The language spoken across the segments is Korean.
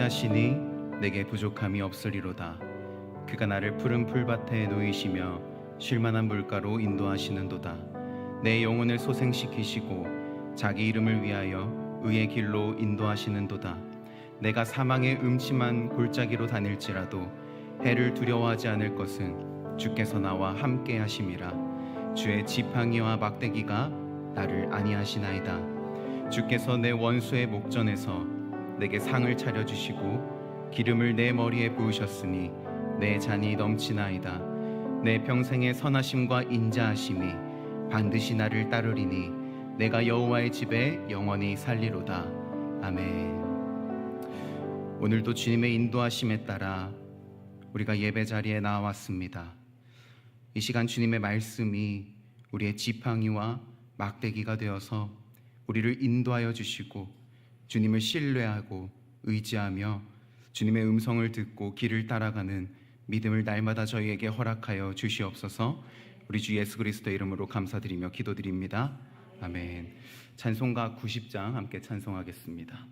인도하시니 내게 부족함이 없으리로다. 그가 나를 푸른 풀밭에 놓이시며 쉴만한 물가로 인도하시는도다. 내 영혼을 소생시키시고 자기 이름을 위하여 의의 길로 인도하시는도다. 내가 사망의 음침한 골짜기로 다닐지라도 해를 두려워하지 않을 것은 주께서 나와 함께 하심이라. 주의 지팡이와 막대기가 나를 안위하시나이다. 주께서 내 원수의 목전에서 내게 상을 차려주시고 기름을 내 머리에 부으셨으니 내 잔이 넘치나이다. 내 평생의 선하심과 인자하심이 반드시 나를 따르리니 내가 여호와의 집에 영원히 살리로다. 아멘. 오늘도 주님의 인도하심에 따라 우리가 예배 자리에 나왔습니다. 이 시간 주님의 말씀이 우리의 지팡이와 막대기가 되어서 우리를 인도하여 주시고 주님을 신뢰하고 의지하며 주님의 음성을 듣고 길을 따라가는 믿음을 날마다 저희에게 허락하여 주시옵소서. 우리 주 예수 그리스도의 이름으로 감사드리며 기도드립니다. 아멘. 찬송가 90장 함께 찬송하겠습니다.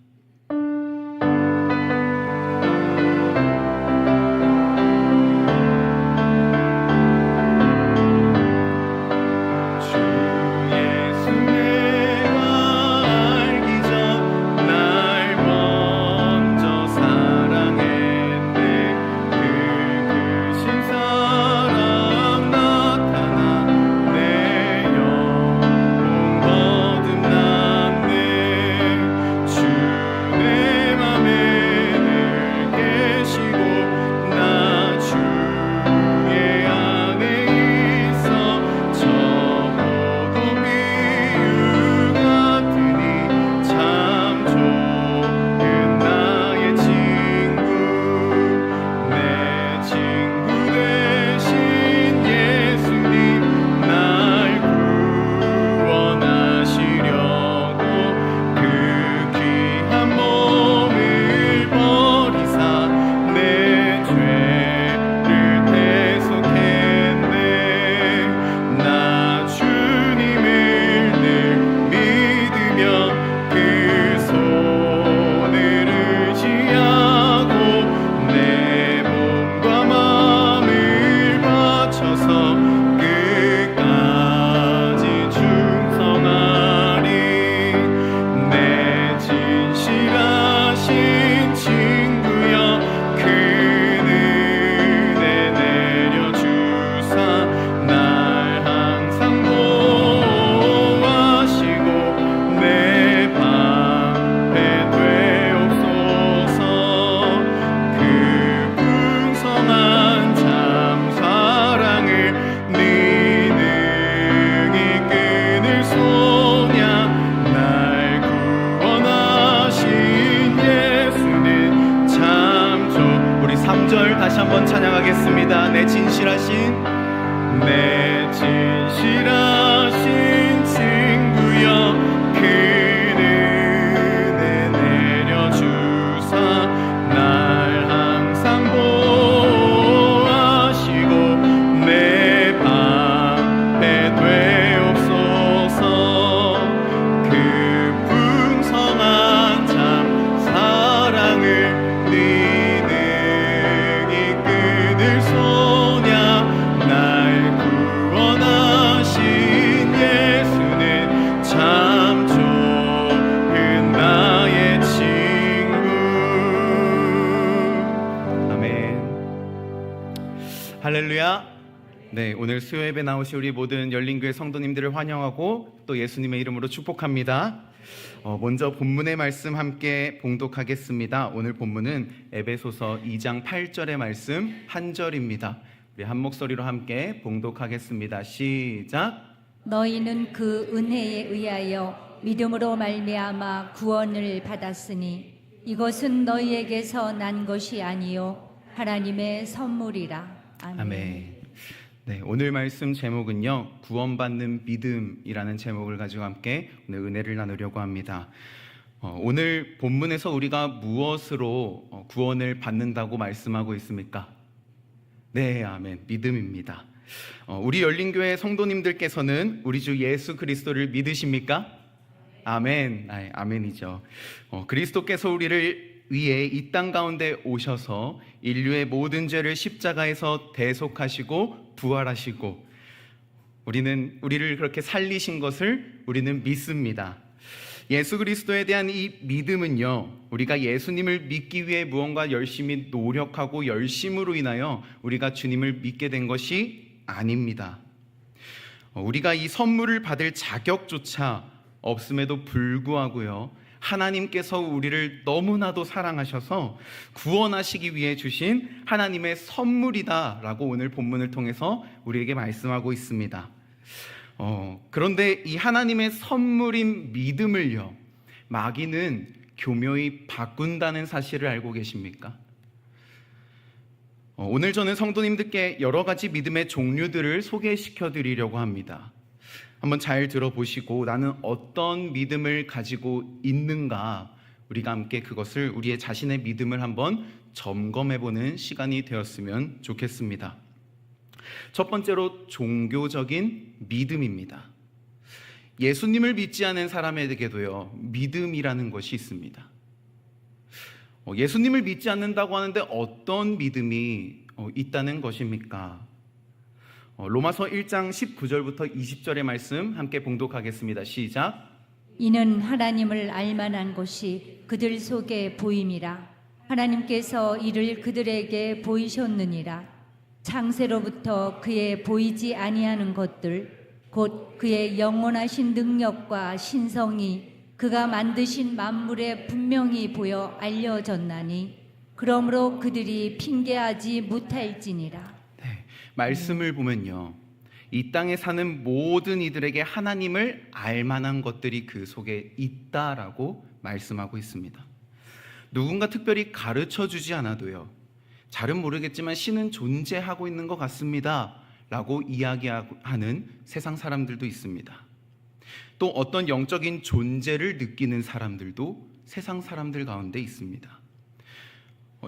다시 한번 찬양하겠습니다. 내 진실하신 친구여 큰 은혜 내려주사 날 항상 보호하시고 내 방패 되옵소서. 그 풍성한 참 사랑을 할렐루야. 네, 오늘 수요예배 나오신 우리 모든 열린교회 성도님들을 환영하고 또 예수님의 이름으로 축복합니다. 먼저 본문의 말씀 함께 봉독하겠습니다. 오늘 본문은 에베소서 2장 8절의 말씀 한 절입니다. 우리 한 목소리로 함께 봉독하겠습니다. 시작. 너희는 그 은혜에 의하여 믿음으로 말미암아 구원을 받았으니 이것은 너희에게서 난 것이 아니요 하나님의 선물이라. 아멘. 네, 오늘 말씀 제목은요, 구원받는 믿음이라는 제목을 가지고 함께 오늘 은혜를 나누려고 합니다. 오늘 본문에서 우리가 무엇으로 구원을 받는다고 말씀하고 있습니까? 네, 아멘. 믿음입니다. 우리 열린교회 성도님들께서는 우리 주 예수 그리스도를 믿으십니까? 아멘. 아멘이죠. 그리스도께서 우리를 위해 이 땅 가운데 오셔서 인류의 모든 죄를 십자가에서 대속하시고 부활하시고 우리를 그렇게 살리신 것을 우리는 믿습니다. 예수 그리스도에 대한 이 믿음은요, 우리가 예수님을 믿기 위해 무언가 열심히 노력하고 열심으로 인하여 우리가 주님을 믿게 된 것이 아닙니다. 우리가 이 선물을 받을 자격조차 없음에도 불구하고요, 하나님께서 우리를 너무나도 사랑하셔서 구원하시기 위해 주신 하나님의 선물이다라고 오늘 본문을 통해서 우리에게 말씀하고 있습니다. 그런데 이 하나님의 선물인 믿음을요, 마귀는 교묘히 바꾼다는 사실을 알고 계십니까? 오늘 저는 성도님들께 여러 가지 믿음의 종류들을 소개시켜 드리려고 합니다. 한번 잘 들어보시고 나는 어떤 믿음을 가지고 있는가, 우리가 함께 그것을, 우리의 자신의 믿음을 한번 점검해보는 시간이 되었으면 좋겠습니다. 첫 번째로 종교적인 믿음입니다. 예수님을 믿지 않은 사람에게도요, 믿음이라는 것이 있습니다. 예수님을 믿지 않는다고 하는데 어떤 믿음이 있다는 것입니까? 로마서 1장 19절부터 20절의 말씀 함께 봉독하겠습니다. 시작. 이는 하나님을 알만한 것이 그들 속에 보임이라. 하나님께서 이를 그들에게 보이셨느니라. 창세로부터 그의 보이지 아니하는 것들 곧 그의 영원하신 능력과 신성이 그가 만드신 만물에 분명히 보여 알려졌나니 그러므로 그들이 핑계하지 못할지니라. 네, 말씀을 보면요, 이 땅에 사는 모든 이들에게 하나님을 알만한 것들이 그 속에 있다라고 말씀하고 있습니다. 누군가 특별히 가르쳐주지 않아도요, 잘은 모르겠지만 신은 존재하고 있는 것 같습니다 라고 이야기하는 세상 사람들도 있습니다. 또 어떤 영적인 존재를 느끼는 사람들도 세상 사람들 가운데 있습니다.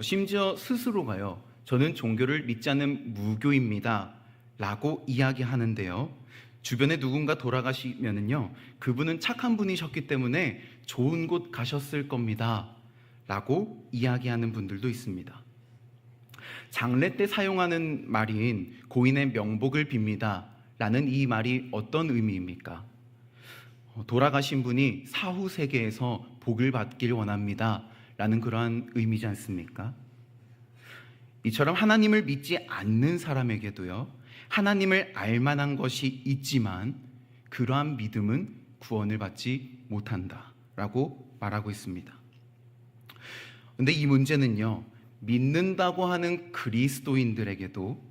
심지어 스스로가요, 저는 종교를 믿지 않는 무교입니다 라고 이야기하는데요, 주변에 누군가 돌아가시면은요, 그분은 착한 분이셨기 때문에 좋은 곳 가셨을 겁니다 라고 이야기하는 분들도 있습니다. 장례 때 사용하는 말인 고인의 명복을 빕니다 라는 이 말이 어떤 의미입니까? 돌아가신 분이 사후 세계에서 복을 받길 원합니다 라는 그러한 의미지 않습니까? 이처럼 하나님을 믿지 않는 사람에게도요, 하나님을 알만한 것이 있지만 그러한 믿음은 구원을 받지 못한다 라고 말하고 있습니다. 그런데 이 문제는요, 믿는다고 하는 그리스도인들에게도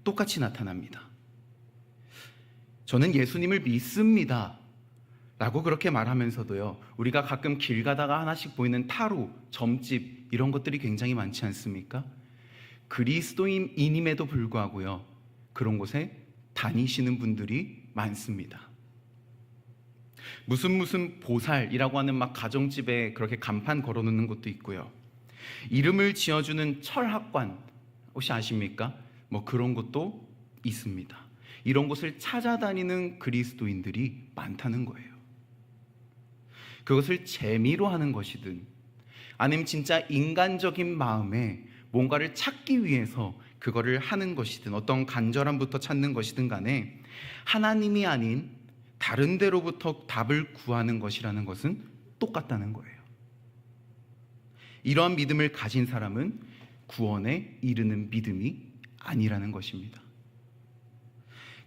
똑같이 나타납니다. 저는 예수님을 믿습니다 라고 그렇게 말하면서도요, 우리가 가끔 길 가다가 하나씩 보이는 타로, 점집 이런 것들이 굉장히 많지 않습니까? 그리스도인임에도 불구하고요, 그런 곳에 다니시는 분들이 많습니다. 무슨 보살이라고 하는 막 가정집에 그렇게 간판 걸어놓는 것도 있고요, 이름을 지어주는 철학관, 혹시 아십니까? 뭐 그런 것도 있습니다. 이런 곳을 찾아다니는 그리스도인들이 많다는 거예요. 그것을 재미로 하는 것이든 아니면 진짜 인간적인 마음에 뭔가를 찾기 위해서 그거를 하는 것이든 어떤 간절함부터 찾는 것이든 간에 하나님이 아닌 다른 데로부터 답을 구하는 것이라는 것은 똑같다는 거예요. 이러한 믿음을 가진 사람은 구원에 이르는 믿음이 아니라는 것입니다.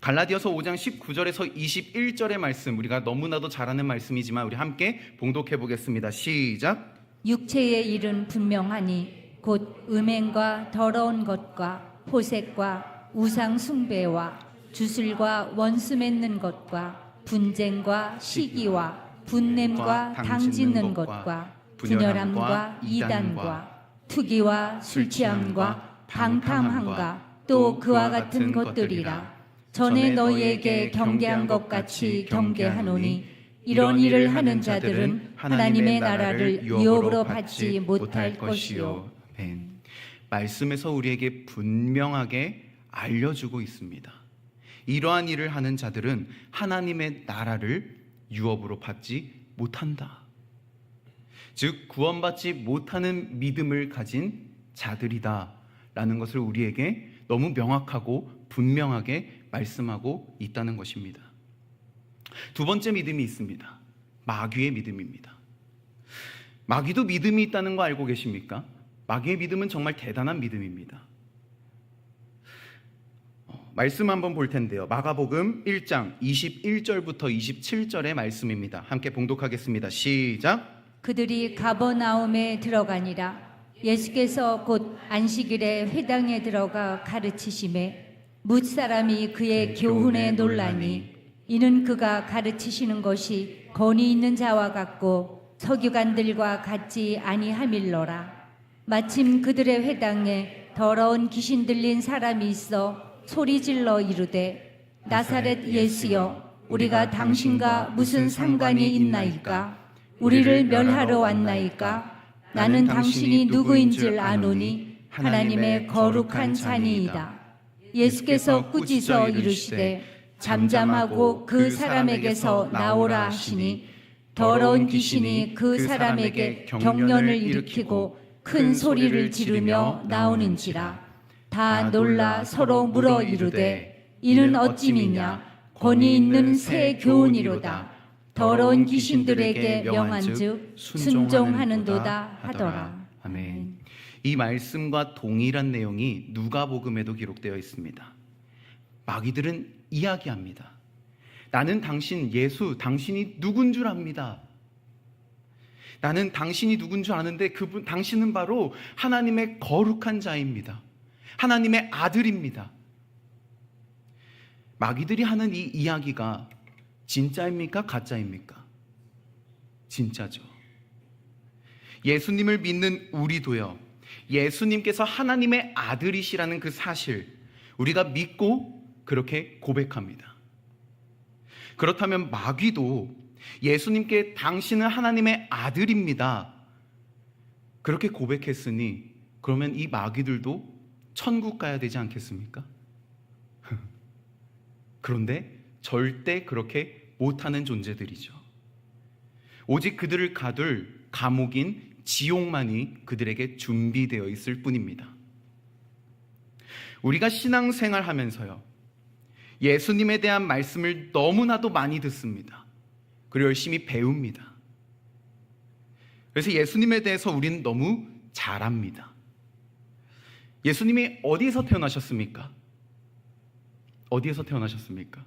갈라디아서 5장 19절에서 21절의 말씀, 우리가 너무나도 잘 아는 말씀이지만 우리 함께 봉독해 보겠습니다. 시작. 육체의 일은 분명하니 곧 음행과 더러운 것과 호색과 우상 숭배와 주술과 원수 맺는 것과 분쟁과 시기와 분냄과 당짓는 것과 분열함과 이단과 투기와 술 취함과 방탕함과 또 그와 같은 것들이라. 전에 너희에게 경계한 것 같이 경계하노니 이런 일을 하는 자들은 하나님의 나라를 유업으로 받지 못할 것이요. 말씀에서 우리에게 분명하게 알려주고 있습니다. 이러한 일을 하는 자들은 하나님의 나라를 유업으로 받지 못한다. 즉 구원받지 못하는 믿음을 가진 자들이다 라는 것을 우리에게 너무 명확하고 분명하게 말씀하고 있다는 것입니다. 두 번째 믿음이 있습니다. 마귀의 믿음입니다. 마귀도 믿음이 있다는 거 알고 계십니까? 마귀의 믿음은 정말 대단한 믿음입니다. 말씀 한번 볼 텐데요. 마가복음 1장 21절부터 27절의 말씀입니다. 함께 봉독하겠습니다. 시작. 그들이 가버나움에 들어가니라. 예수께서 곧 안식일에 회당에 들어가 가르치심에 뭇사람이 그의 교훈에 놀라니 이는 그가 가르치시는 것이 권위 있는 자와 같고 서기관들과 같지 아니함일러라. 마침 그들의 회당에 더러운 귀신 들린 사람이 있어 소리질러 이르되 나사렛 예수여 우리가 당신과 무슨 상관이 있나이까? 우리를 멸하러 왔나이까? 나는 당신이 누구인 줄 아노니 하나님의 거룩한 자니이다. 예수께서 꾸짖어 이르시되 잠잠하고 그 사람에게서 나오라 하시니 더러운 귀신이 그 사람에게 경련을 일으키고 큰 소리를 지르며 나오는지라. 다 놀라 서로 물어 이르되 이는 어찌미냐? 권위 있는 새 교훈이로다. 더러운 귀신들에게 명한즉 순종하는도다 하더라. 아멘. 이 말씀과 동일한 내용이 누가복음에도 기록되어 있습니다. 마귀들은 이야기합니다. 나는 당신 예수, 당신이 누군 줄 압니다. 나는 당신이 누군 줄 아는데 당신은 바로 하나님의 거룩한 자입니다. 하나님의 아들입니다. 마귀들이 하는 이 이야기가 진짜입니까? 가짜입니까? 진짜죠. 예수님을 믿는 우리도요, 예수님께서 하나님의 아들이시라는 그 사실 우리가 믿고 그렇게 고백합니다. 그렇다면 마귀도 예수님께 당신은 하나님의 아들입니다 그렇게 고백했으니 그러면 이 마귀들도 천국 가야 되지 않겠습니까? 그런데 절대 그렇게 못하는 존재들이죠. 오직 그들을 가둘 감옥인 지옥만이 그들에게 준비되어 있을 뿐입니다. 우리가 신앙생활 하면서요, 예수님에 대한 말씀을 너무나도 많이 듣습니다. 그리고 열심히 배웁니다. 그래서 예수님에 대해서 우리는 너무 잘 압니다. 예수님이 어디에서 태어나셨습니까? 어디에서 태어나셨습니까?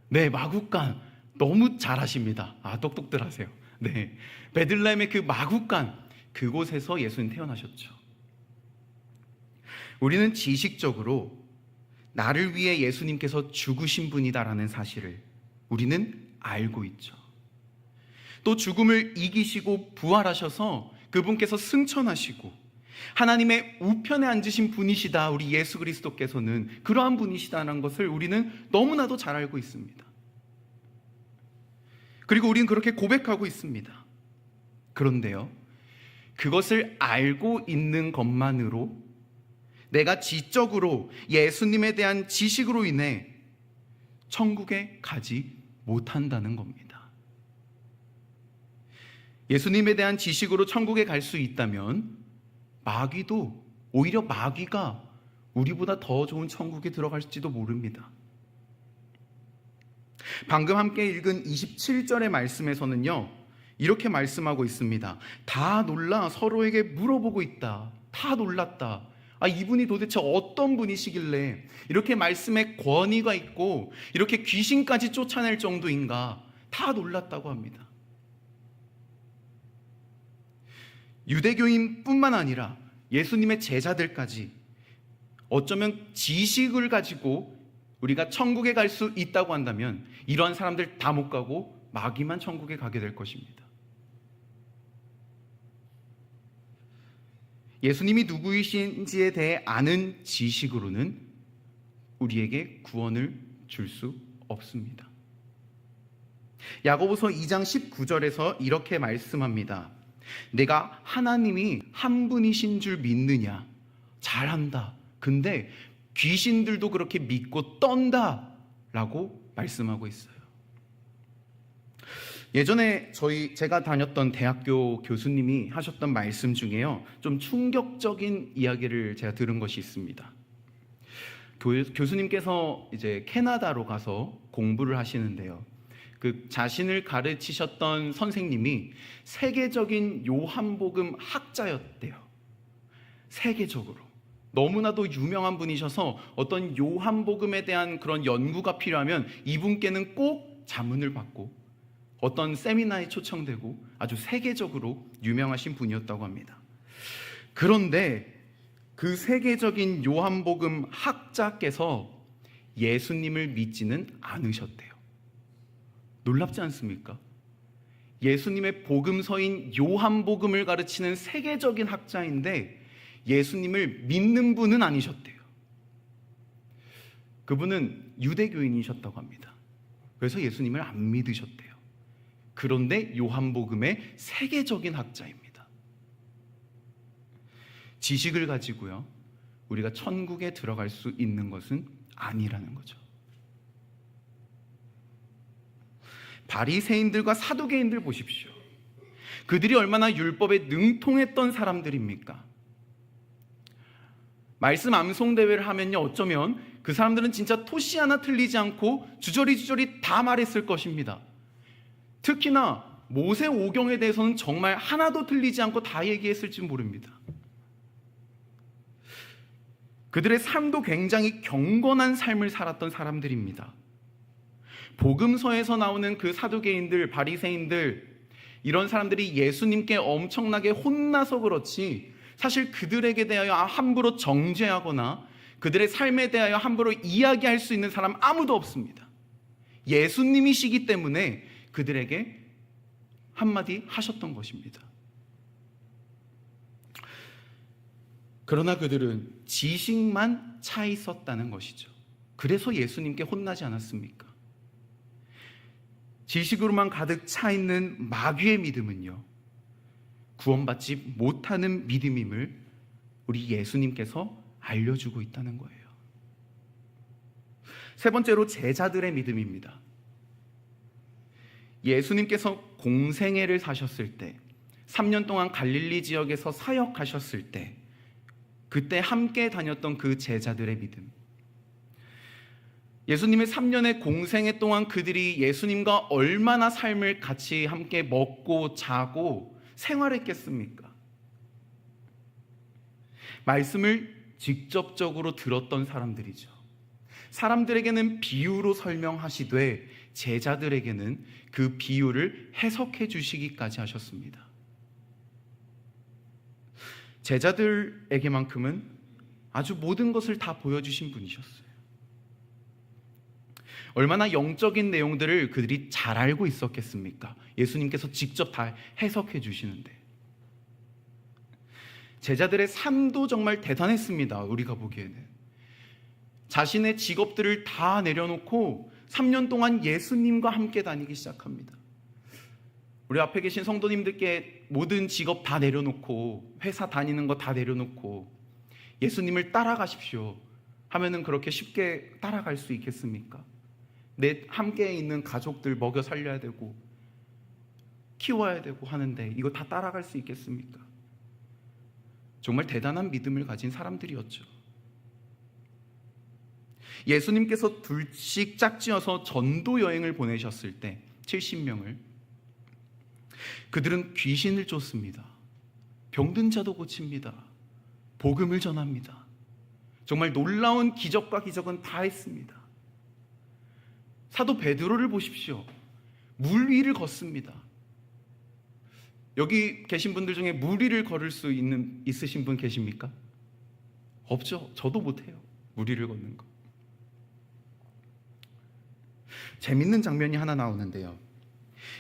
네, 마구간. 너무 잘하십니다. 똑똑들 하세요. 네, 베들레헴의 그 마구간, 그곳에서 예수님 태어나셨죠. 우리는 지식적으로 나를 위해 예수님께서 죽으신 분이다라는 사실을 우리는 알고 있죠. 또 죽음을 이기시고 부활하셔서 그분께서 승천하시고 하나님의 우편에 앉으신 분이시다, 우리 예수 그리스도께서는 그러한 분이시다는 것을 우리는 너무나도 잘 알고 있습니다. 그리고 우리는 그렇게 고백하고 있습니다. 그런데요, 그것을 알고 있는 것만으로 내가 지적으로 예수님에 대한 지식으로 인해 천국에 가지 못한다는 겁니다. 예수님에 대한 지식으로 천국에 갈 수 있다면 마귀도, 오히려 마귀가 우리보다 더 좋은 천국에 들어갈지도 모릅니다. 방금 함께 읽은 27절의 말씀에서는요, 이렇게 말씀하고 있습니다. 다 놀라 서로에게 물어보고 있다. 다 놀랐다. 이분이 도대체 어떤 분이시길래 이렇게 말씀에 권위가 있고 이렇게 귀신까지 쫓아낼 정도인가, 다 놀랐다고 합니다. 유대교인뿐만 아니라 예수님의 제자들까지 어쩌면 지식을 가지고 우리가 천국에 갈 수 있다고 한다면 이러한 사람들 다 못 가고 마귀만 천국에 가게 될 것입니다. 예수님이 누구이신지에 대해 아는 지식으로는 우리에게 구원을 줄 수 없습니다. 야고보서 2장 19절에서 이렇게 말씀합니다. 내가 하나님이 한 분이신 줄 믿느냐? 잘한다. 근데 귀신들도 그렇게 믿고 떤다 라고 말씀하고 있어요. 예전에 제가 다녔던 대학교 교수님이 하셨던 말씀 중에요, 좀 충격적인 이야기를 제가 들은 것이 있습니다. 교수님께서 이제 캐나다로 가서 공부를 하시는데요, 그 자신을 가르치셨던 선생님이 세계적인 요한복음 학자였대요. 세계적으로 너무나도 유명한 분이셔서 어떤 요한복음에 대한 그런 연구가 필요하면 이분께는 꼭 자문을 받고 어떤 세미나에 초청되고 아주 세계적으로 유명하신 분이었다고 합니다. 그런데 그 세계적인 요한복음 학자께서 예수님을 믿지는 않으셨대요. 놀랍지 않습니까? 예수님의 복음서인 요한복음을 가르치는 세계적인 학자인데 예수님을 믿는 분은 아니셨대요. 그분은 유대교인이셨다고 합니다. 그래서 예수님을 안 믿으셨대요. 그런데 요한복음의 세계적인 학자입니다. 지식을 가지고요, 우리가 천국에 들어갈 수 있는 것은 아니라는 거죠. 바리새인들과 사두개인들 보십시오. 그들이 얼마나 율법에 능통했던 사람들입니까? 말씀 암송 대회를 하면요, 어쩌면 그 사람들은 진짜 토시 하나 틀리지 않고 주저리 다 말했을 것입니다. 특히나 모세 오경에 대해서는 정말 하나도 틀리지 않고 다 얘기했을지 모릅니다. 그들의 삶도 굉장히 경건한 삶을 살았던 사람들입니다. 복음서에서 나오는 그 사두개인들, 바리새인들, 이런 사람들이 예수님께 엄청나게 혼나서 그렇지 사실 그들에게 대하여 함부로 정죄하거나 그들의 삶에 대하여 함부로 이야기할 수 있는 사람 아무도 없습니다. 예수님이시기 때문에 그들에게 한마디 하셨던 것입니다. 그러나 그들은 지식만 차 있었다는 것이죠. 그래서 예수님께 혼나지 않았습니까? 지식으로만 가득 차 있는 마귀의 믿음은요, 구원받지 못하는 믿음임을 우리 예수님께서 알려주고 있다는 거예요. 세 번째로 제자들의 믿음입니다. 예수님께서 공생애를 사셨을 때, 3년 동안 갈릴리 지역에서 사역하셨을 때, 그때 함께 다녔던 그 제자들의 믿음. 예수님의 3년의 공생애 동안 그들이 예수님과 얼마나 삶을 같이 함께 먹고 자고 생활했겠습니까? 말씀을 직접적으로 들었던 사람들이죠. 사람들에게는 비유로 설명하시되 제자들에게는 그 비유를 해석해 주시기까지 하셨습니다. 제자들에게만큼은 아주 모든 것을 다 보여주신 분이셨어요. 얼마나 영적인 내용들을 그들이 잘 알고 있었겠습니까? 예수님께서 직접 다 해석해 주시는데. 제자들의 삶도 정말 대단했습니다. 우리가 보기에는 자신의 직업들을 다 내려놓고 3년 동안 예수님과 함께 다니기 시작합니다. 우리 앞에 계신 성도님들께 모든 직업 다 내려놓고 회사 다니는 거 다 내려놓고 예수님을 따라가십시오 하면은 그렇게 쉽게 따라갈 수 있겠습니까? 내 함께 있는 가족들 먹여 살려야 되고 키워야 되고 하는데 이거 다 따라갈 수 있겠습니까? 정말 대단한 믿음을 가진 사람들이었죠. 예수님께서 둘씩 짝지어서 전도 여행을 보내셨을 때 70명을, 그들은 귀신을 쫓습니다. 병든 자도 고칩니다. 복음을 전합니다. 정말 놀라운 기적과 기적은 다 했습니다. 사도 베드로를 보십시오. 물 위를 걷습니다. 여기 계신 분들 중에 물 위를 걸을 수 있으신 분 계십니까? 없죠. 저도 못해요. 물 위를 걷는 거. 재밌는 장면이 하나 나오는데요.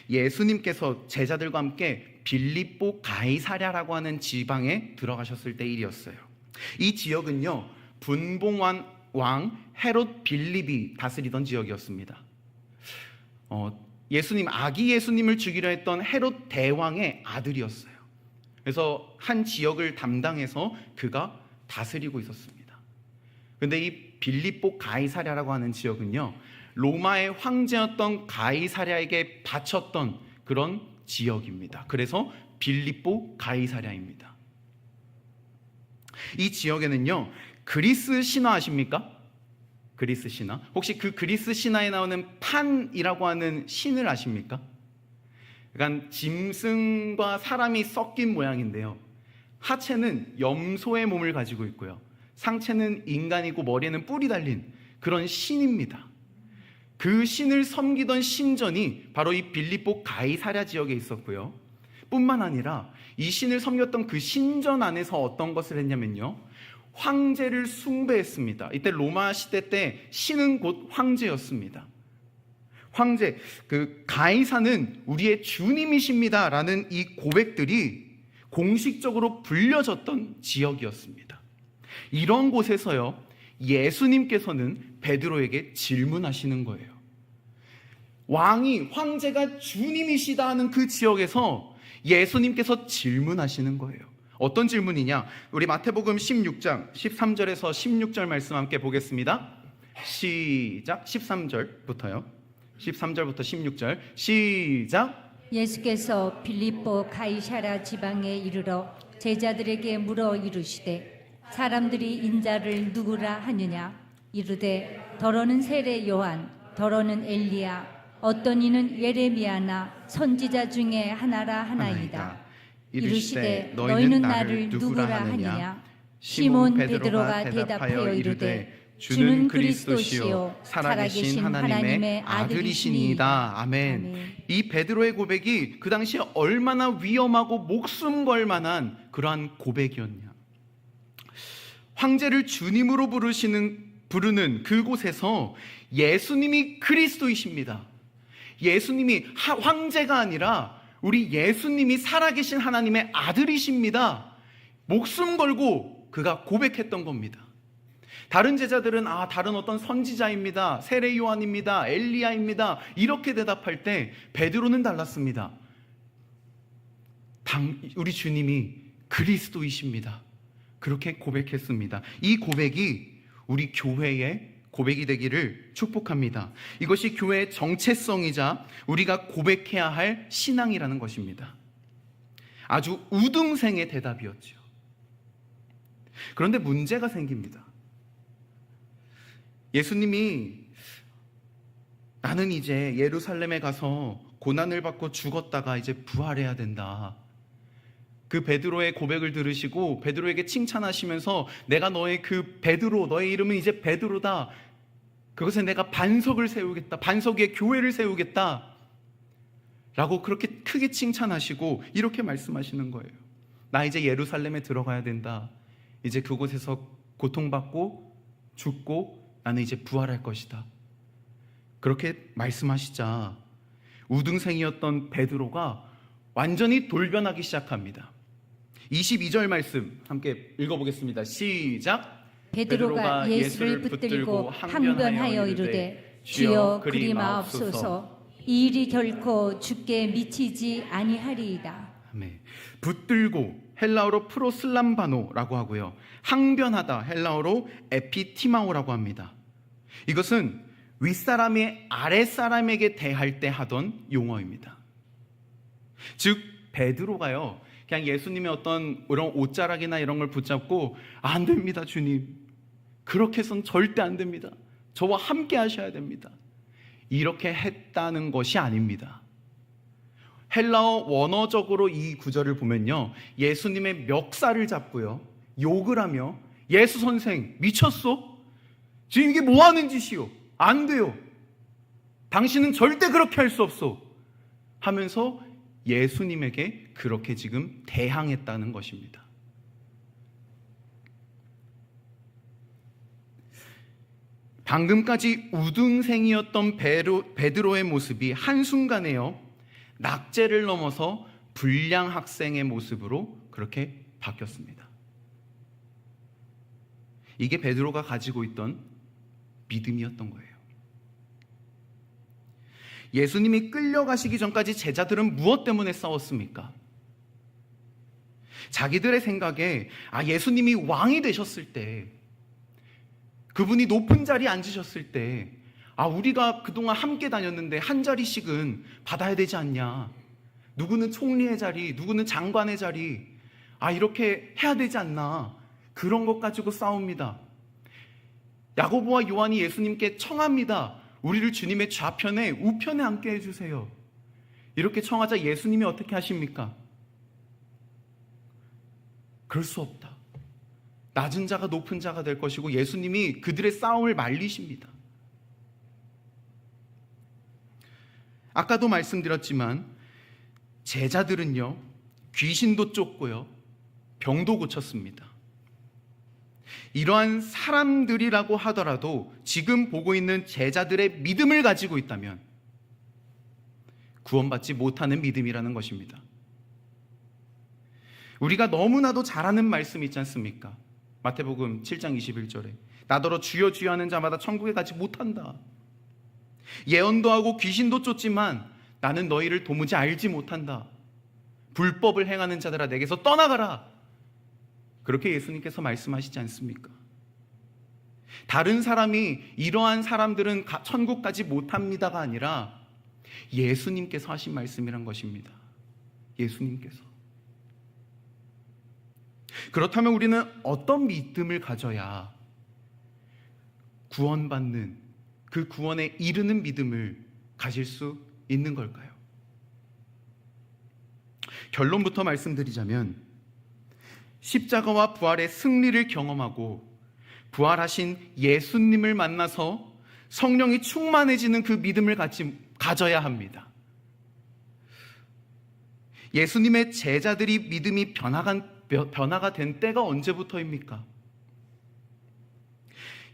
예수님께서 제자들과 함께 빌립보 가이사랴라고 하는 지방에 들어가셨을 때 일이었어요. 이 지역은요, 분봉왕 헤롯 빌립이 다스리던 지역이었습니다. 아기 예수님을 죽이려 했던 헤롯 대왕의 아들이었어요. 그래서 한 지역을 담당해서 그가 다스리고 있었습니다. 그런데 이 빌립보 가이사랴라고 하는 지역은요, 로마의 황제였던 가이사랴에게 바쳤던 그런 지역입니다. 그래서 빌립보 가이사랴입니다. 이 지역에는요, 그리스 신화 아십니까? 그리스 신화. 혹시 그 그리스 신화에 나오는 판이라고 하는 신을 아십니까? 그러니까 짐승과 사람이 섞인 모양인데요, 하체는 염소의 몸을 가지고 있고요, 상체는 인간이고 머리에는 뿔이 달린 그런 신입니다. 그 신을 섬기던 신전이 바로 이 빌립보 가이사랴 지역에 있었고요, 뿐만 아니라 이 신을 섬겼던 그 신전 안에서 어떤 것을 했냐면요, 황제를 숭배했습니다. 이때 로마 시대 때 신은 곧 황제였습니다. 황제, 그 가이사는 우리의 주님이십니다 라는 이 고백들이 공식적으로 불려졌던 지역이었습니다. 이런 곳에서요, 예수님께서는 베드로에게 질문하시는 거예요. 왕이, 황제가 주님이시다 하는 그 지역에서 예수님께서 질문하시는 거예요. 어떤 질문이냐? 우리 마태복음 16장 13절에서 16절 말씀 함께 보겠습니다. 시작. 13절부터요. 13절부터 16절 시작. 예수께서 빌립보 가이사랴 지방에 이르러 제자들에게 물어 이르시되 사람들이 인자를 누구라 하느냐? 이르되 더러는 세례 요한, 더러는 엘리야, 어떤 이는 예레미야나 선지자 중에 하나라 하나이다. 이르시되 너희는 나를 누구라 하느냐? 시몬 베드로가 대답하여 이르되 주는 그리스도시요 살아계신 하나님의 아들이시니이다. 아멘. 아멘. 이 베드로의 고백이 그 당시에 얼마나 위험하고 목숨 걸 만한 그러한 고백이었냐. 황제를 주님으로 부르는 그곳에서 예수님이 그리스도이십니다. 예수님이 황제가 아니라 우리 예수님이 살아계신 하나님의 아들이십니다. 목숨 걸고 그가 고백했던 겁니다. 다른 제자들은 다른 어떤 선지자입니다, 세례 요한입니다, 엘리야입니다 이렇게 대답할 때 베드로는 달랐습니다. 우리 주님이 그리스도이십니다. 그렇게 고백했습니다. 이 고백이 우리 교회의 고백이 되기를 축복합니다. 이것이 교회의 정체성이자 우리가 고백해야 할 신앙이라는 것입니다. 아주 우등생의 대답이었죠. 그런데 문제가 생깁니다. 예수님이 나는 이제 예루살렘에 가서 고난을 받고 죽었다가 이제 부활해야 된다. 그 베드로의 고백을 들으시고 베드로에게 칭찬하시면서 내가 너의 그 베드로, 너의 이름은 이제 베드로다. 그것에 내가 반석을 세우겠다. 반석 위에 교회를 세우겠다. 라고 그렇게 크게 칭찬하시고 이렇게 말씀하시는 거예요. 나 이제 예루살렘에 들어가야 된다. 이제 그곳에서 고통받고 죽고 나는 이제 부활할 것이다. 그렇게 말씀하시자 우등생이었던 베드로가 완전히 돌변하기 시작합니다. 22절 말씀 함께 읽어보겠습니다. 시작. 베드로가 예수를 붙들고 항변하여 이르되 주여 그리 마옵소서, 이 일이 결코 주께 미치지 아니하리이다. 아멘. 붙들고 헬라어로 프로슬람바노라고 하고요, 항변하다 헬라어로 에피티마오라고 합니다. 이것은 윗사람이 아랫사람에게 대할 때 하던 용어입니다. 즉 베드로가요, 그냥 예수님의 어떤 이런 옷자락이나 이런 걸 붙잡고 안 됩니다 주님, 그렇게 해서는 절대 안 됩니다, 저와 함께 하셔야 됩니다, 이렇게 했다는 것이 아닙니다. 헬라어 원어적으로 이 구절을 보면요, 예수님의 멱살을 잡고요 욕을 하며 예수 선생 미쳤어? 지금 이게 뭐 하는 짓이요? 안 돼요. 당신은 절대 그렇게 할 수 없어 하면서 예수님에게 그렇게 지금 대항했다는 것입니다. 방금까지 우등생이었던 베드로의 모습이 한순간에요 낙제를 넘어서 불량 학생의 모습으로 그렇게 바뀌었습니다. 이게 베드로가 가지고 있던 믿음이었던 거예요. 예수님이 끌려가시기 전까지 제자들은 무엇 때문에 싸웠습니까? 자기들의 생각에 예수님이 왕이 되셨을 때, 그분이 높은 자리에 앉으셨을 때 우리가 그동안 함께 다녔는데 한 자리씩은 받아야 되지 않냐. 누구는 총리의 자리, 누구는 장관의 자리. 이렇게 해야 되지 않나. 그런 것 가지고 싸웁니다. 야고보와 요한이 예수님께 청합니다. 우리를 주님의 좌편에 우편에 앉게 해주세요. 이렇게 청하자 예수님이 어떻게 하십니까? 그럴 수 없다. 낮은 자가 높은 자가 될 것이고 예수님이 그들의 싸움을 말리십니다. 아까도 말씀드렸지만 제자들은요, 귀신도 쫓고요, 병도 고쳤습니다. 이러한 사람들이라고 하더라도 지금 보고 있는 제자들의 믿음을 가지고 있다면 구원받지 못하는 믿음이라는 것입니다. 우리가 너무나도 잘 아는 말씀이 있지 않습니까? 마태복음 7장 21절에 나더러 주여 주여 하는 자마다 천국에 가지 못한다. 예언도 하고 귀신도 쫓지만 나는 너희를 도무지 알지 못한다. 불법을 행하는 자들아 내게서 떠나가라. 그렇게 예수님께서 말씀하시지 않습니까? 다른 사람이 이러한 사람들은 천국 가지 못합니다가 아니라 예수님께서 하신 말씀이란 것입니다. 예수님께서. 그렇다면 우리는 어떤 믿음을 가져야 구원받는, 그 구원에 이르는 믿음을 가질 수 있는 걸까요? 결론부터 말씀드리자면 십자가와 부활의 승리를 경험하고 부활하신 예수님을 만나서 성령이 충만해지는 그 믿음을 가져야 합니다. 예수님의 제자들이 믿음이 변화가 된 때가 언제부터입니까?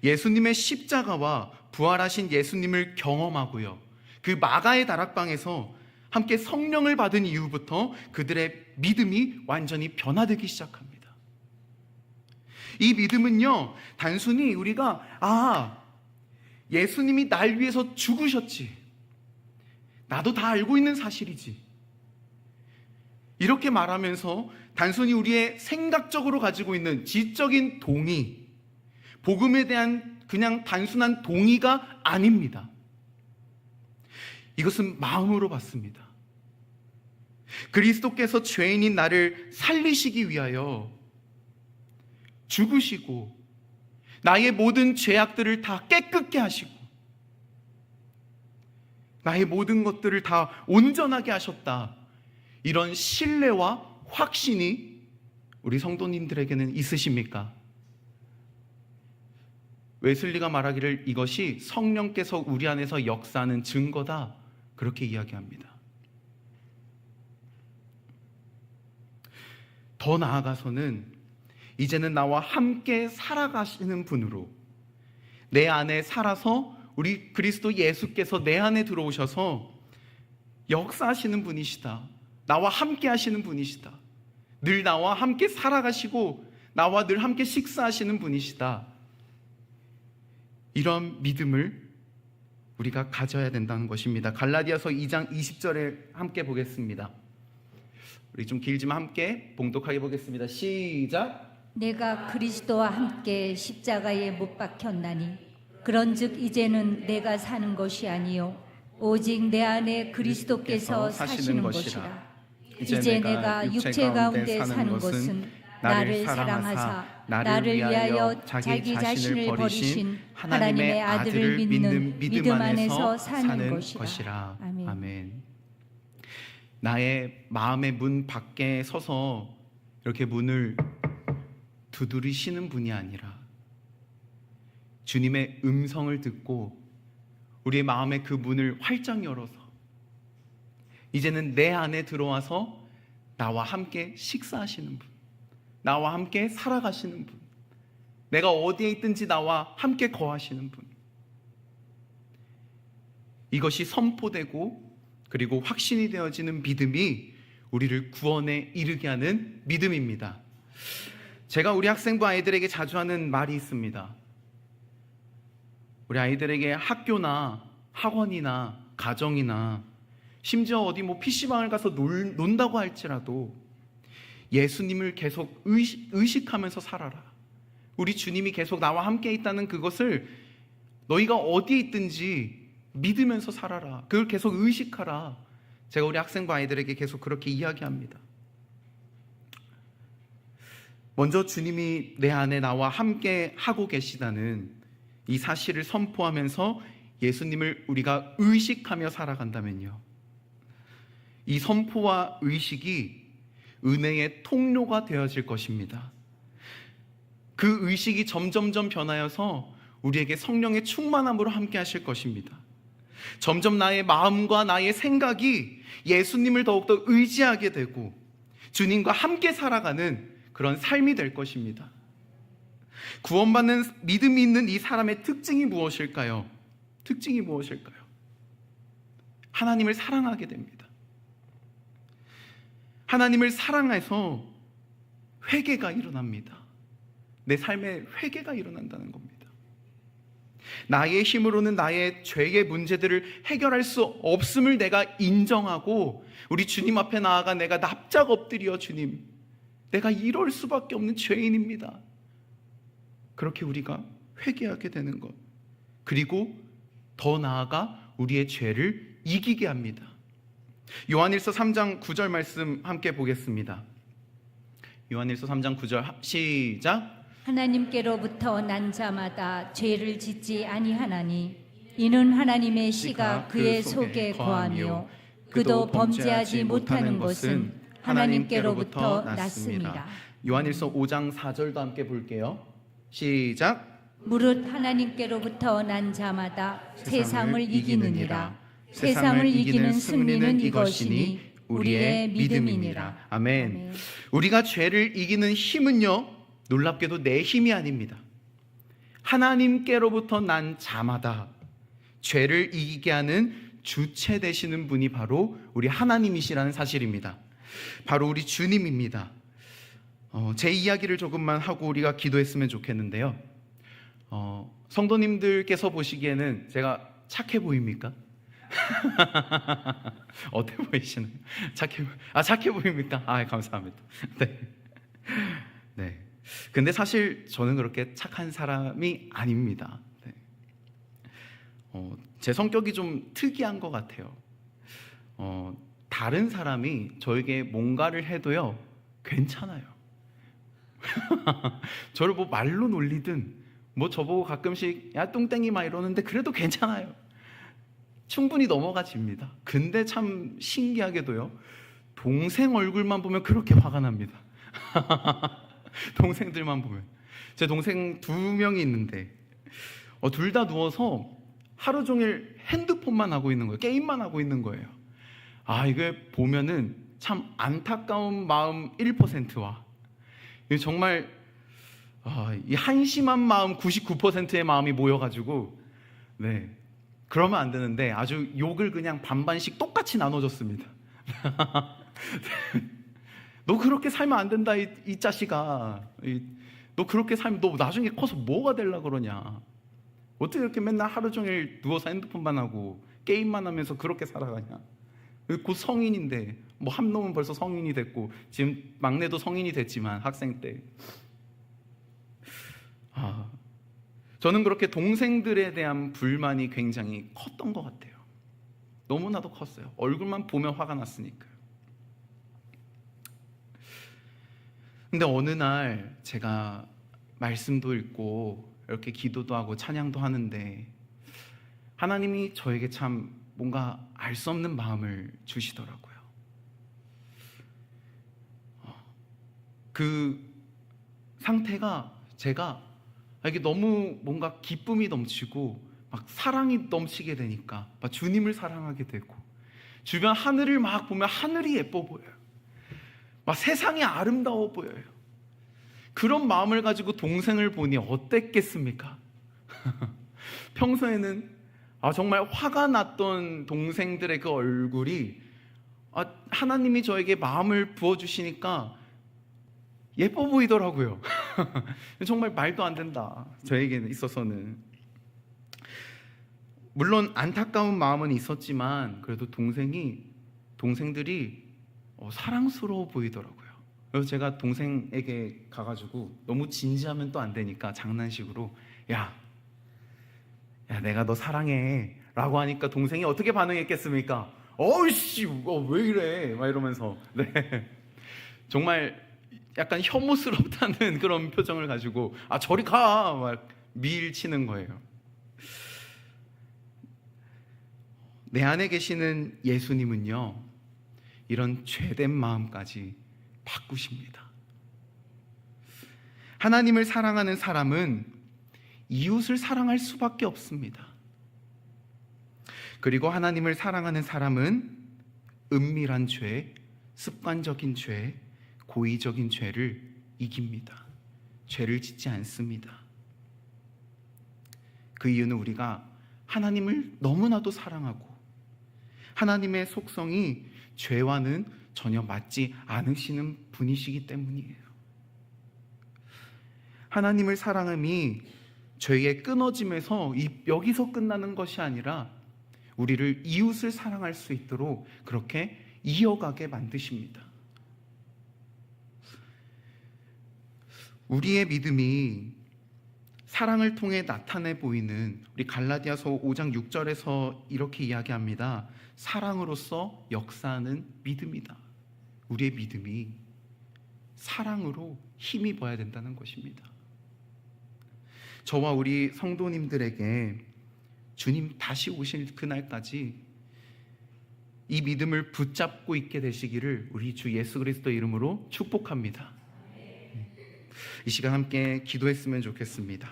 예수님의 십자가와 부활하신 예수님을 경험하고요, 그 마가의 다락방에서 함께 성령을 받은 이후부터 그들의 믿음이 완전히 변화되기 시작합니다. 이 믿음은요, 단순히 우리가 예수님이 날 위해서 죽으셨지, 나도 다 알고 있는 사실이지, 이렇게 말하면서 단순히 우리의 생각적으로 가지고 있는 지적인 동의, 복음에 대한 그냥 단순한 동의가 아닙니다. 이것은 마음으로 받습니다. 그리스도께서 죄인인 나를 살리시기 위하여 죽으시고 나의 모든 죄악들을 다 깨끗게 하시고 나의 모든 것들을 다 온전하게 하셨다. 이런 신뢰와 확신이 우리 성도님들에게는 있으십니까? 웨슬리가 말하기를 이것이 성령께서 우리 안에서 역사하는 증거다, 그렇게 이야기합니다. 더 나아가서는 이제는 나와 함께 살아가시는 분으로 내 안에 살아서 우리 그리스도 예수께서 내 안에 들어오셔서 역사하시는 분이시다. 나와 함께 하시는 분이시다. 늘 나와 함께 살아가시고 나와 늘 함께 식사하시는 분이시다. 이런 믿음을 우리가 가져야 된다는 것입니다. 갈라디아서 2장 20절에 함께 보겠습니다. 우리 좀 길지만 함께 봉독하게 보겠습니다. 시작. 내가 그리스도와 함께 십자가에 못 박혔나니 그런즉 이제는 내가 사는 것이 아니요 오직 내 안에 그리스도께서 사시는 것이라. 이제 내가 육체 가운데 사는 것은 나를 사랑하사 나를 위하여 자기 자신을 버리신 하나님의 아들을 믿는 믿음 안에서 사는 것이라. 아멘. 아멘. 나의 마음의 문 밖에 서서 이렇게 문을 두드리시는 분이 아니라 주님의 음성을 듣고 우리의 마음의 그 문을 활짝 열어서 이제는 내 안에 들어와서 나와 함께 식사하시는 분, 나와 함께 살아가시는 분, 내가 어디에 있든지 나와 함께 거하시는 분, 이것이 선포되고 그리고 확신이 되어지는 믿음이 우리를 구원에 이르게 하는 믿음입니다. 제가 우리 학생부 아이들에게 자주 하는 말이 있습니다. 우리 아이들에게 학교나 학원이나 가정이나 심지어 어디 PC방을 가서 논다고 할지라도 예수님을 계속 의식하면서 살아라. 우리 주님이 계속 나와 함께 있다는 그것을 너희가 어디에 있든지 믿으면서 살아라. 그걸 계속 의식하라. 제가 우리 학생부 아이들에게 계속 그렇게 이야기합니다. 먼저 주님이 내 안에 나와 함께 하고 계시다는 이 사실을 선포하면서 예수님을 우리가 의식하며 살아간다면요, 이 선포와 의식이 은혜의 통로가 되어질 것입니다. 그 의식이 점점점 변하여서 우리에게 성령의 충만함으로 함께 하실 것입니다. 점점 나의 마음과 나의 생각이 예수님을 더욱더 의지하게 되고 주님과 함께 살아가는 그런 삶이 될 것입니다. 구원받는 믿음이 있는 이 사람의 특징이 무엇일까요? 특징이 무엇일까요? 하나님을 사랑하게 됩니다. 하나님을 사랑해서 회개가 일어납니다. 내 삶에 회개가 일어난다는 겁니다. 나의 힘으로는 나의 죄의 문제들을 해결할 수 없음을 내가 인정하고 우리 주님 앞에 나아가 내가 납작 엎드려, 주님, 내가 이럴 수밖에 없는 죄인입니다. 그렇게 우리가 회개하게 되는 것, 그리고 더 나아가 우리의 죄를 이기게 합니다. 요한일서 3장 9절 말씀 함께 보겠습니다. 요한일서 3장 9절 시작. 하나님께로부터 난 자마다 죄를 짓지 아니하나니 이는 하나님의 씨가 그의 속에 거하며 그도 범죄하지 못하는 것은 하나님께로부터 났습니다. 요한일서 5장 4절도 함께 볼게요. 시작. 무릇 하나님께로부터 난 자마다 세상을 이기느니라. 세상을 이기는 승리는 이것이니 우리의 믿음이니라. 아멘. 우리가 죄를 이기는 힘은요, 놀랍게도 내 힘이 아닙니다. 하나님께로부터 난 자마다 죄를 이기게 하는 주체 되시는 분이 바로 우리 하나님이시라는 사실입니다. 바로 우리 주님입니다. 제 이야기를 조금만 하고 우리가 기도했으면 좋겠는데요. 성도님들께서 보시기에는 제가 착해 보입니까? 어때 보이시나요? 착해 보입니까? 감사합니다. 네. 근데 사실 저는 그렇게 착한 사람이 아닙니다. 네. 제 성격이 좀 특이한 것 같아요. 다른 사람이 저에게 뭔가를 해도요, 괜찮아요. 저를 뭐 말로 놀리든 뭐 저보고 가끔씩 야 똥땡이 막 이러는데 그래도 괜찮아요. 충분히 넘어가집니다. 근데 참 신기하게도요, 동생 얼굴만 보면 그렇게 화가 납니다. 동생들만 보면. 제 동생 2명이 있는데 둘 다 누워서 하루 종일 핸드폰만 하고 있는 거예요. 게임만 하고 있는 거예요. 이게 보면은 참 안타까운 마음 1%와 정말 이 한심한 마음 99%의 마음이 모여가지고, 네, 그러면 안 되는데 아주 욕을 그냥 반반씩 똑같이 나눠줬습니다. 너 그렇게 살면 안 된다, 이 자식아. 너 그렇게 살면 너 나중에 커서 뭐가 되려고 그러냐. 어떻게 이렇게 맨날 하루 종일 누워서 핸드폰만 하고 게임만 하면서 그렇게 살아가냐. 곧 성인인데, 뭐 한 놈은 벌써 성인이 됐고 지금 막내도 성인이 됐지만 학생 때. 저는 그렇게 동생들에 대한 불만이 굉장히 컸던 것 같아요. 너무나도 컸어요. 얼굴만 보면 화가 났으니까요. 근데 어느 날 제가 말씀도 읽고 이렇게 기도도 하고 찬양도 하는데 하나님이 저에게 참 뭔가 알 수 없는 마음을 주시더라고요. 그 상태가 제가 이게 너무 뭔가 기쁨이 넘치고 막 사랑이 넘치게 되니까 막 주님을 사랑하게 되고 주변 하늘을 막 보면 하늘이 예뻐 보여요. 막 세상이 아름다워 보여요. 그런 마음을 가지고 동생을 보니 어땠겠습니까? 평소에는 정말 화가 났던 동생들의 그 얼굴이 하나님이 저에게 마음을 부어주시니까 예뻐 보이더라고요. 정말 말도 안 된다, 저에게 있어서는. 물론 안타까운 마음은 있었지만 그래도 동생들이 사랑스러워 보이더라고요. 그래서 제가 동생에게 가가지고 너무 진지하면 또 안 되니까 장난식으로 야 야, 내가 너 사랑해 라고 하니까 동생이 어떻게 반응했겠습니까? 어이씨, 왜 이래? 막 이러면서. 네. 정말 약간 혐오스럽다는 그런 표정을 가지고 저리 가! 막 밀치는 거예요. 내 안에 계시는 예수님은요, 이런 죄된 마음까지 바꾸십니다. 하나님을 사랑하는 사람은 이웃을 사랑할 수밖에 없습니다. 그리고 하나님을 사랑하는 사람은 은밀한 죄, 습관적인 죄, 고의적인 죄를 이깁니다. 죄를 짓지 않습니다. 그 이유는 우리가 하나님을 너무나도 사랑하고 하나님의 속성이 죄와는 전혀 맞지 않으시는 분이시기 때문이에요. 하나님을 사랑함이 죄의 끊어짐에서 여기서 끝나는 것이 아니라 우리를 이웃을 사랑할 수 있도록 그렇게 이어가게 만드십니다. 우리의 믿음이 사랑을 통해 나타내 보이는, 우리 갈라디아서 5장 6절에서 이렇게 이야기합니다. 사랑으로서 역사하는 믿음이다. 우리의 믿음이 사랑으로 힘입어야 된다는 것입니다. 저와 우리 성도님들에게 주님 다시 오실 그날까지 이 믿음을 붙잡고 있게 되시기를 우리 주 예수 그리스도의 이름으로 축복합니다. 이 시간 함께 기도했으면 좋겠습니다.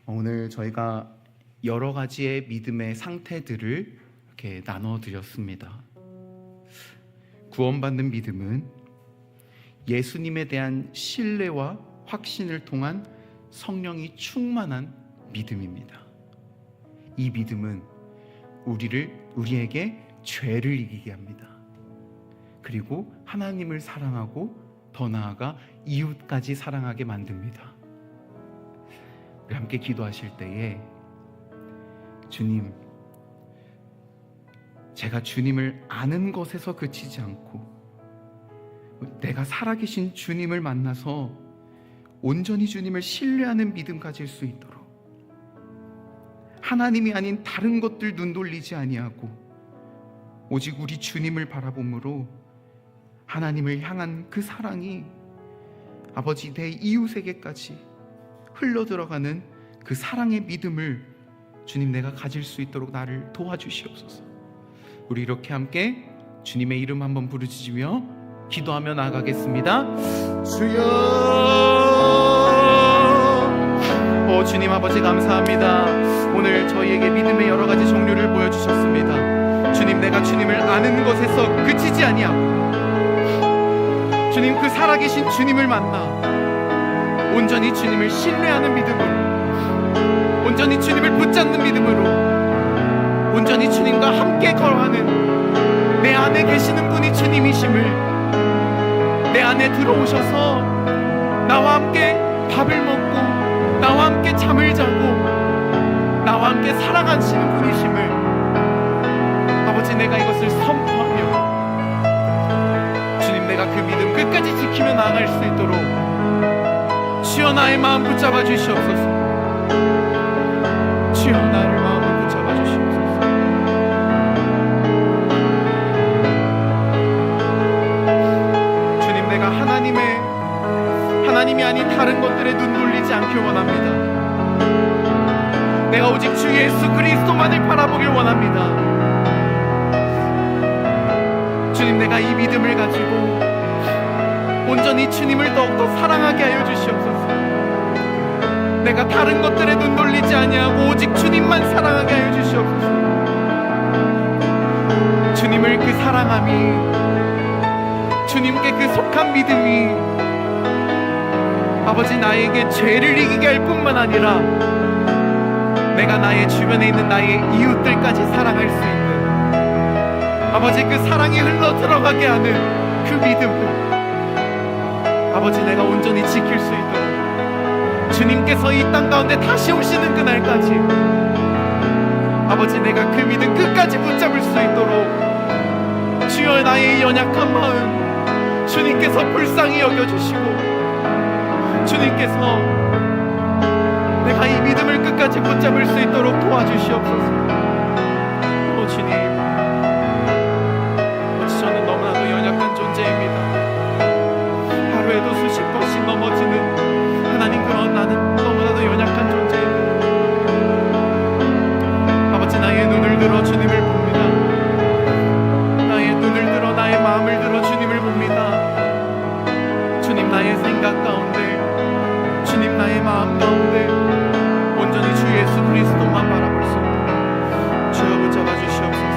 오늘 저희가 여러 가지의 믿음의 상태들을 이렇게 나눠드렸습니다. 구원받는 믿음은 예수님에 대한 신뢰와 확신을 통한 성령이 충만한 믿음입니다. 이 믿음은 우리에게 죄를 이기게 합니다. 그리고 하나님을 사랑하고 더 나아가 이웃까지 사랑하게 만듭니다. 우리 함께 기도하실 때에 주님, 제가 주님을 아는 것에서 그치지 않고 내가 살아계신 주님을 만나서 온전히 주님을 신뢰하는 믿음 가질 수 있도록 하나님이 아닌 다른 것들 눈 돌리지 아니하고 오직 우리 주님을 바라봄으로 하나님을 향한 그 사랑이 아버지 내 이웃에게까지 흘러들어가는 그 사랑의 믿음을 주님 내가 가질 수 있도록 나를 도와주시옵소서. 우리 이렇게 함께 주님의 이름 한번 부르짖으며 기도하며 나아가겠습니다. 주여, 주님 아버지 감사합니다. 오늘 저희에게 믿음의 여러 가지 종류를 보여주셨습니다. 주님, 내가 주님을 아는 것에서 그치지 아니하고 주님 그 살아계신 주님을 만나 온전히 주님을 신뢰하는 믿음으로, 온전히 주님을 붙잡는 믿음으로, 온전히 주님과 함께 걸어가는 내 안에 계시는 분이 주님이심을, 내 안에 들어오셔서 나와 함께 밥을 먹고 나와 함께 잠을 자고 나와 함께 살아가시는 분이심을 아버지 내가 이것을 선포하며 주님 내가 그 믿음 끝까지 지키며 나아갈 수 있도록 주여 나의 마음 붙잡아 주시옵소서. 주여 나를 마음을 붙잡아 주시옵소서. 주님 내가 하나님이 아닌 다른 것들에 눈 돌리지 않길 원합니다. 내가 오직 주 예수 그리스도만을 바라보길 원합니다. 주님 내가 이 믿음을 가지고 온전히 주님을 더욱더 사랑하게 하여 주시옵소서. 내가 다른 것들에 눈 돌리지 아니하고 오직 주님만 사랑하게 하여 주시옵소서. 주님을 그 사랑함이, 주님께 그 속한 믿음이 아버지 나에게 죄를 이기게 할 뿐만 아니라 내가 나의 주변에 있는 나의 이웃들까지 사랑할 수 있는 아버지 그 사랑이 흘러 들어가게 하는 그 믿음을 아버지 내가 온전히 지킬 수 있도록 주님께서 이 땅 가운데 다시 오시는 그날까지 아버지 내가 그 믿음 끝까지 붙잡을 수 있도록 주여 나의 연약한 마음 주님께서 불쌍히 여겨주시고 주님께서 내가 이 믿음을 끝까지 붙잡을 수 있도록 도와주시옵소서. 주님, 저는 너무나도 연약한 존재입니다. 하루에도 수십 번씩 넘어지는 하나님, 그런 나는 너무나도 연약한 존재입니다. 아버지, 나의 눈을 들어 주님을 봅니다. 나의 눈을 들어 나의 마음을 들어 주님을 봅니다. 주님, 나의 생각 가운데, 주님 나의 마음 가운데 온전히 주 예수 그리스도만 바라볼 수 있도록 주여 붙잡아 주시옵소서.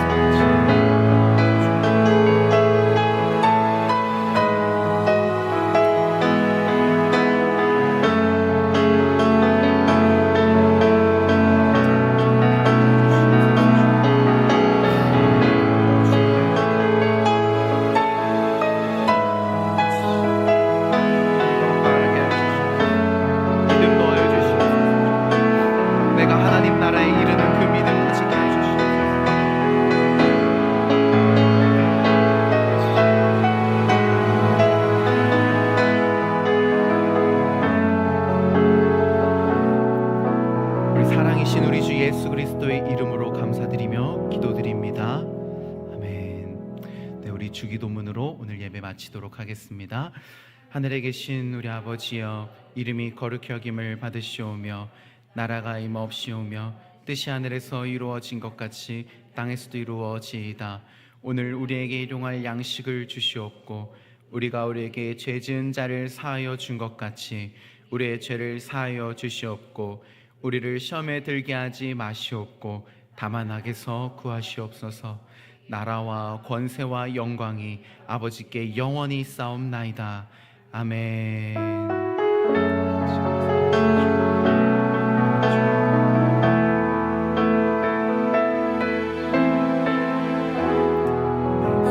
사랑이신 우리 주 예수 그리스도의 이름으로 감사드리며 기도드립니다. 아멘. 네, 우리 주기도문으로 오늘 예배 마치도록 하겠습니다. 하늘에 계신 우리 아버지여, 이름이 거룩히 여김을 받으시오며 나라가 임하옵시오며 뜻이 하늘에서 이루어진 것 같이 땅에서도 이루어지이다. 오늘 우리에게 일용할 양식을 주시옵고 우리가 우리에게 죄 지은 자를 사하여 준 것 같이 우리의 죄를 사하여 주시옵고 우리를 시험에 들게 하지 마시옵고 다만 악에서 구하시옵소서. 나라와 권세와 영광이 아버지께 영원히 싸움나이다. 아멘.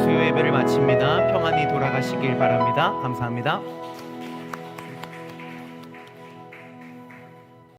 수요 예배를 마칩니다. 평안히 돌아가시길 바랍니다. 감사합니다.